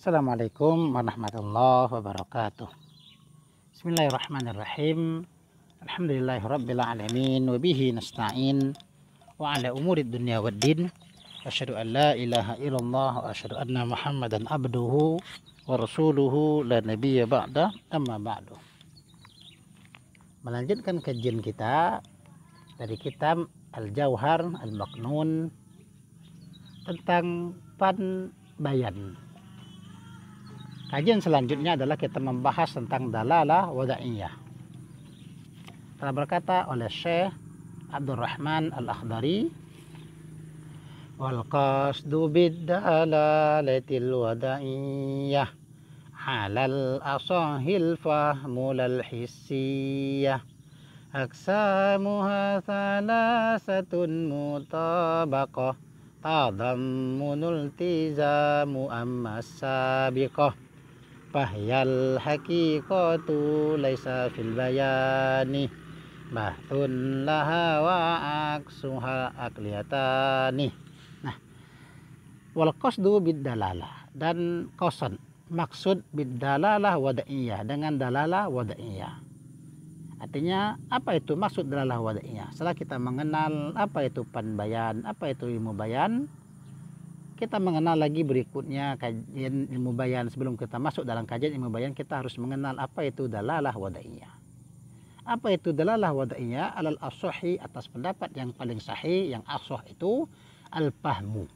Assalamualaikum warahmatullahi wabarakatuh. Bismillahirrahmanirrahim. Alhamdulillahirabbil alamin wa bihi nasta'in wa ala umurid dunya waddin. Asyhadu an la ilaha illallah wa asyhadu anna Muhammadan abduhu wa rasuluhu la nabiyya ba'da, amma ba'du. Melanjutkan kajian kita dari kitab Al-Jauhar Al-Maknun tentang pan bayan. Kajian selanjutnya adalah kita membahas tentang dalalah wada'iyah. Telah berkata oleh Syekh Abdurrahman Al-Akhdari, wal qasdu bid-dalalatil wada'iyah halal asahil fahmul hissiyah aksamuha thalathatun mutabaqah tadammunul tizamu amma sabiqah fahyal haqiqatu laisa fil bayani bahtun laha wa aksuha akliyatani. Nah, wal qasdu bid dalalah, dan qasad maksud bid dalalah wada'iyah, dengan dalalah wada'iyah. Artinya apa itu maksud dalalah wada'iyah? Setelah kita mengenal apa itu pan bayan, apa itu ilmu bayan, kita mengenal lagi berikutnya kajian ilmu bayan. Sebelum kita masuk dalam kajian ilmu bayan, kita harus mengenal apa itu dalalah wada'iyah. Apa itu dalalah wada'iyah? Alal asohi, atas pendapat yang paling sahih, yang asoh itu al-fahmu.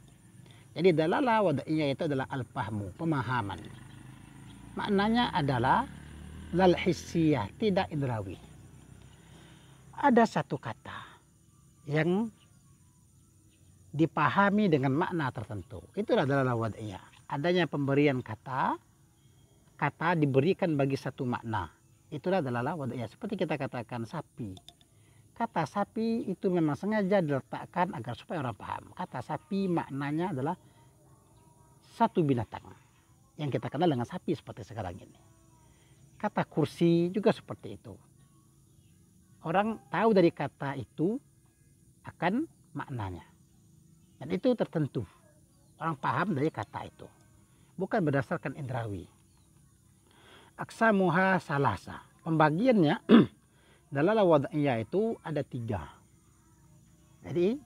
Jadi dalalah wada'iyah itu adalah al-fahmu, pemahaman. Maknanya adalah lal hissiyah, tidak indrawi. Ada satu kata yang dipahami dengan makna tertentu, itulah dalalah wada'iyah. Adanya pemberian kata diberikan bagi satu makna, itulah dalalah wada'iyah. Seperti kita katakan sapi, kata sapi itu memang sengaja diletakkan agar supaya orang paham. Kata sapi maknanya adalah satu binatang yang kita kenal dengan sapi seperti sekarang ini. Kata kursi juga seperti itu. Orang tahu dari kata itu akan maknanya. Dan itu tertentu. Orang paham dari kata itu. Bukan berdasarkan indrawi. Aksamuha salasa. Pembagiannya dalalah wada'iyah itu ada 3. Jadi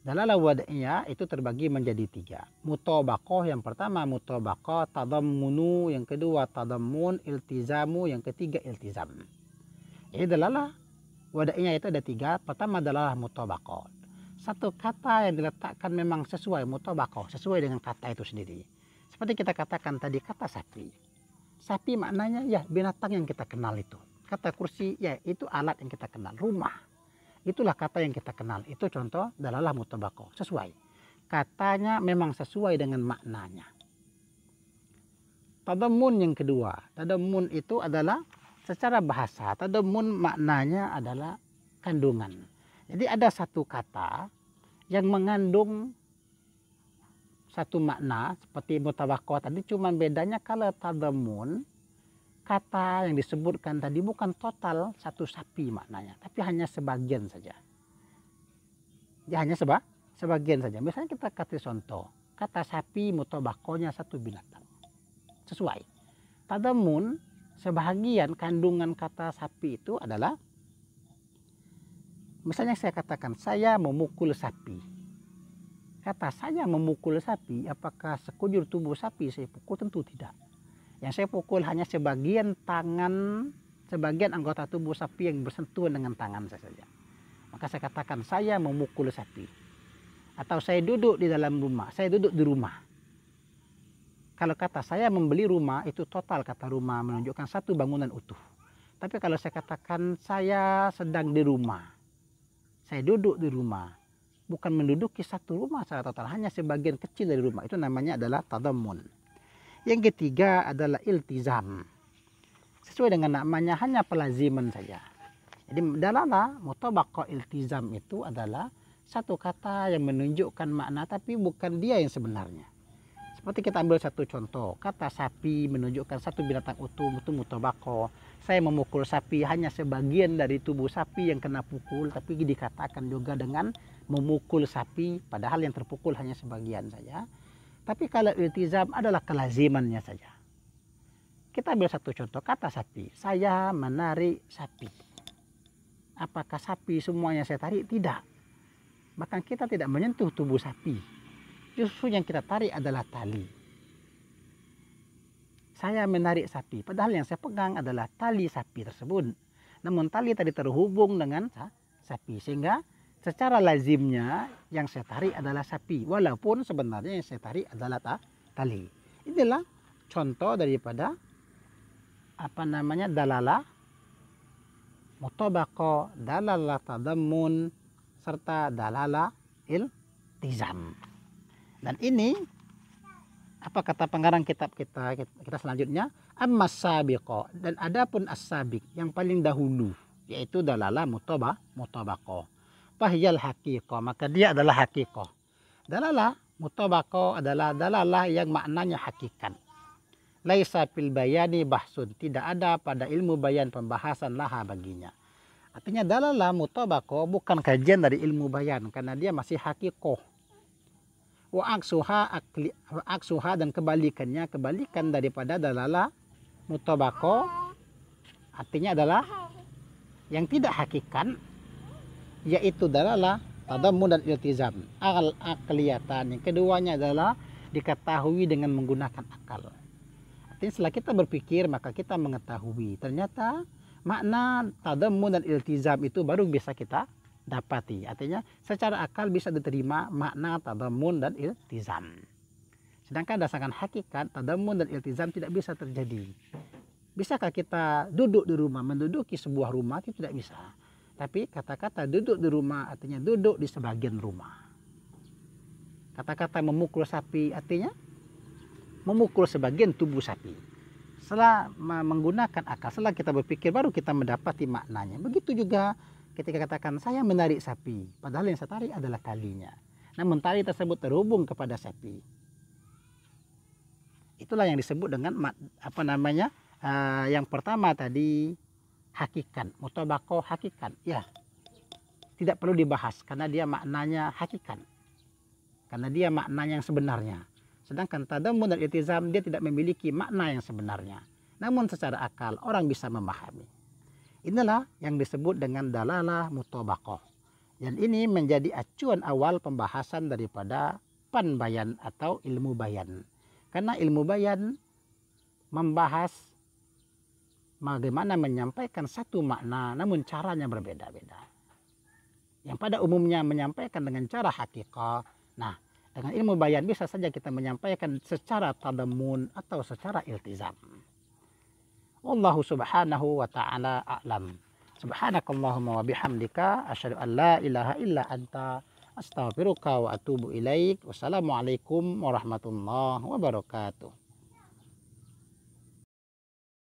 dalalah wada'iyah itu terbagi menjadi 3. Mutabaqah, yang pertama mutabaqah, tadammunu yang kedua tadammun, iltizamu yang ketiga iltizam. Jadi dalalah wada'iyah itu ada 3. Pertama adalah mutabaqah. Satu kata yang diletakkan memang sesuai, mutabaqah, sesuai dengan kata itu sendiri. Seperti kita katakan tadi kata sapi. Sapi maknanya ya binatang yang kita kenal itu. Kata kursi ya itu alat yang kita kenal. Rumah, itulah kata yang kita kenal. Itu contoh dalalah mutabaqah, sesuai. Katanya memang sesuai dengan maknanya. Tadammun yang kedua. Tadammun itu adalah secara bahasa. Tadammun maknanya adalah kandungan. Jadi ada satu kata yang mengandung satu makna seperti mutabaqah tadi, cuma bedanya kalau tadammun, kata yang disebutkan tadi bukan total satu sapi maknanya, tapi hanya sebagian saja. Dia hanya sebagian saja. Misalnya kita kasih contoh, kata sapi mutabaqahnya satu binatang. Sesuai. Tadammun, sebahagian kandungan kata sapi itu adalah, misalnya saya katakan saya memukul sapi. Kata saya memukul sapi, apakah sekujur tubuh sapi saya pukul? Tentu tidak. Yang saya pukul hanya sebagian tangan, sebagian anggota tubuh sapi yang bersentuhan dengan tangan saya saja. Maka saya katakan saya memukul sapi. Atau saya duduk di dalam rumah, saya duduk di rumah. Kalau kata saya membeli rumah, itu total kata rumah menunjukkan satu bangunan utuh. Tapi kalau saya katakan saya sedang di rumah, saya duduk di rumah, bukan menduduki satu rumah secara total, hanya sebagian kecil dari rumah, itu namanya adalah tadammun. Yang ketiga adalah iltizam. Sesuai dengan namanya, hanya pelaziman saja. Jadi dalalah mutabaqah iltizam itu adalah satu kata yang menunjukkan makna tapi bukan dia yang sebenarnya. Seperti kita ambil satu contoh, kata sapi menunjukkan satu binatang utuh, itu mutabaqah. Saya memukul sapi, hanya sebagian dari tubuh sapi yang kena pukul, tapi dikatakan juga dengan memukul sapi, padahal yang terpukul hanya sebagian saja. Tapi kalau iltizam adalah kelazimannya saja. Kita ambil satu contoh kata sapi. Saya menarik sapi. Apakah sapi semuanya saya tarik? Tidak. Bahkan kita tidak menyentuh tubuh sapi. Justru yang kita tarik adalah tali. Saya menarik sapi. Padahal yang saya pegang adalah tali sapi tersebut. Namun tali tadi terhubung dengan sapi. Sehingga secara lazimnya yang saya tarik adalah sapi. Walaupun sebenarnya yang saya tarik adalah tali. Inilah contoh daripada dalalah mutabaqah, dalalah tadammun, serta dalalah iltizam. Dan ini apa kata pengarang kitab kita selanjutnya, ammas sabiqah, dan adapun as-sabiq yang paling dahulu yaitu dalalah mutabaqah. Fahyal haqiqah, maka dia adalah haqiqah. Dalalah mutabaqah adalah dalalah yang maknanya hakikat. Laisa fil bayani bahsun, tidak ada pada ilmu bayan pembahasan laha baginya. Artinya dalalah mutabaqah bukan kajian dari ilmu bayan karena dia masih hakikoh. Wa aksuha dan kebalikan daripada dalalah mutabaqah artinya adalah yang tidak hakikat, yaitu dalalah tadammun dan iltizam. Akliyatan, yang keduanya adalah diketahui dengan menggunakan akal. Setelah kita berpikir maka kita mengetahui ternyata makna tadammun dan iltizam itu baru bisa kita dapati. Artinya secara akal bisa diterima makna tadammun dan iltizam. Sedangkan berdasarkan hakikat tadammun dan iltizam tidak bisa terjadi. Bisakah kita duduk di rumah, menduduki sebuah rumah? Itu tidak bisa. Tapi kata-kata duduk di rumah artinya duduk di sebagian rumah. Kata-kata memukul sapi artinya memukul sebagian tubuh sapi. Setelah menggunakan akal, setelah kita berpikir baru kita mendapati maknanya. Begitu juga ketika katakan saya menarik sapi, padahal yang saya tarik adalah talinya. Namun tali tersebut terhubung kepada sapi. Itulah yang disebut dengan yang pertama tadi hakikat, mutabaqah hakikat. Ya, tidak perlu dibahas karena dia maknanya hakikat. Karena dia maknanya yang sebenarnya. Sedangkan tadammun dan iltizam dia tidak memiliki makna yang sebenarnya. Namun secara akal orang bisa memahami. Inilah yang disebut dengan dalalah mutabaqah. Dan ini menjadi acuan awal pembahasan daripada panbayan atau ilmu bayan. Karena ilmu bayan membahas bagaimana menyampaikan satu makna namun caranya berbeda-beda. Yang pada umumnya menyampaikan dengan cara hakikat. Nah, dengan ilmu bayan bisa saja kita menyampaikan secara tadammun atau secara iltizam. Wallahu subhanahu wa ta'ala a'lam. Subhanakallahumma wa bihamdika asyhadu an la ilaha illa anta astaghfiruka wa atubu ilaik. Wassalamualaikum warahmatullahi wabarakatuh.